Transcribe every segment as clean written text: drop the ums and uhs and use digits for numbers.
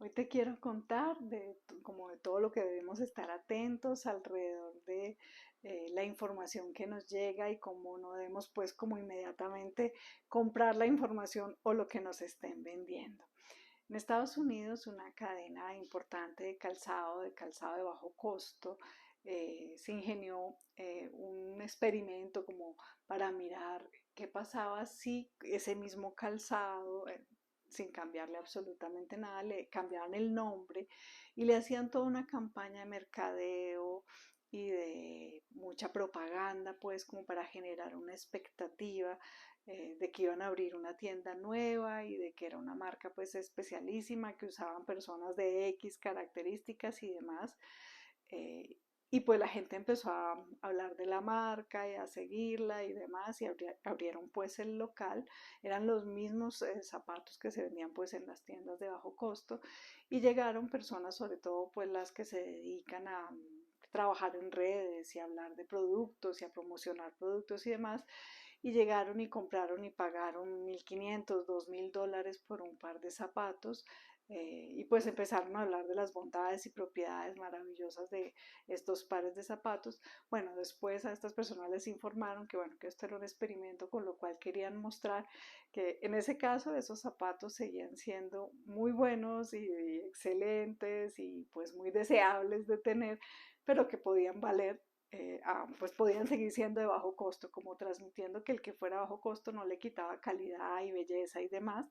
Hoy te quiero contar como de todo lo que debemos estar atentos alrededor de la información que nos llega y cómo no debemos pues como inmediatamente comprar la información o lo que nos estén vendiendo. En Estados Unidos, una cadena importante de calzado de bajo costo, se ingenió un experimento como para mirar qué pasaba si ese mismo calzado, sin cambiarle absolutamente nada, le cambiaban el nombre y le hacían toda una campaña de mercadeo y de mucha propaganda, pues como para generar una expectativa de que iban a abrir una tienda nueva y de que era una marca pues especialísima, que usaban personas de X características y demás. Eh, y pues la gente empezó a hablar de la marca y a seguirla y demás y abrieron pues el local. Eran los mismos zapatos que se vendían pues en las tiendas de bajo costo y llegaron personas, sobre todo pues las que se dedican a trabajar en redes y a hablar de productos y a promocionar productos y demás, y llegaron y compraron y pagaron 1.500, $2.000 por un par de zapatos. Y pues empezaron a hablar de las bondades y propiedades maravillosas de estos pares de zapatos. Bueno, después a estas personas les informaron que bueno, que esto era un experimento, con lo cual querían mostrar que en ese caso esos zapatos seguían siendo muy buenos y excelentes y pues muy deseables de tener, pero que podían valer, pues podían seguir siendo de bajo costo, como transmitiendo que el que fuera bajo costo no le quitaba calidad y belleza y demás.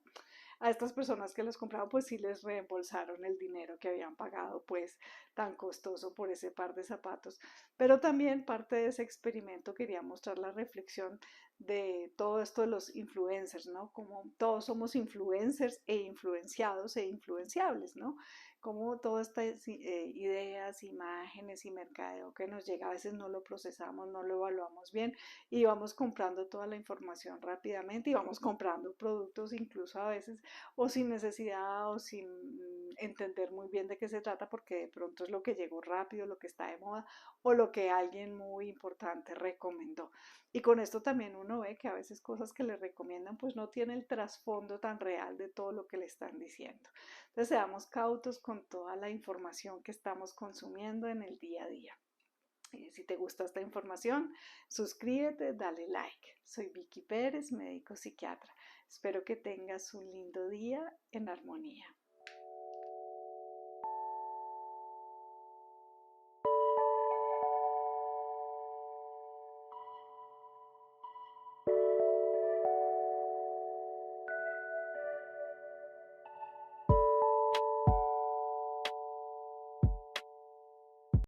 A estas personas que los compraban, pues sí les reembolsaron el dinero que habían pagado, pues tan costoso por ese par de zapatos. Pero también parte de ese experimento quería mostrar la reflexión de todo esto de los influencers, ¿no? Como todos somos influencers e influenciados e influenciables, ¿no? Como todas estas ideas, imágenes y mercadeo que nos llega, a veces no lo procesamos, no lo evaluamos bien y vamos comprando toda la información rápidamente y vamos comprando productos incluso a veces o sin necesidad o sin entender muy bien de qué se trata, porque de pronto es lo que llegó rápido, lo que está de moda o lo que alguien muy importante recomendó. Y con esto también uno ve que a veces cosas que le recomiendan pues no tiene el trasfondo tan real de todo lo que le están diciendo. Entonces seamos cautos con toda la información que estamos consumiendo en el día a día. Si te gusta esta información, suscríbete, dale like. Soy Vicky Pérez, médico psiquiatra. Espero que tengas un lindo día en armonía.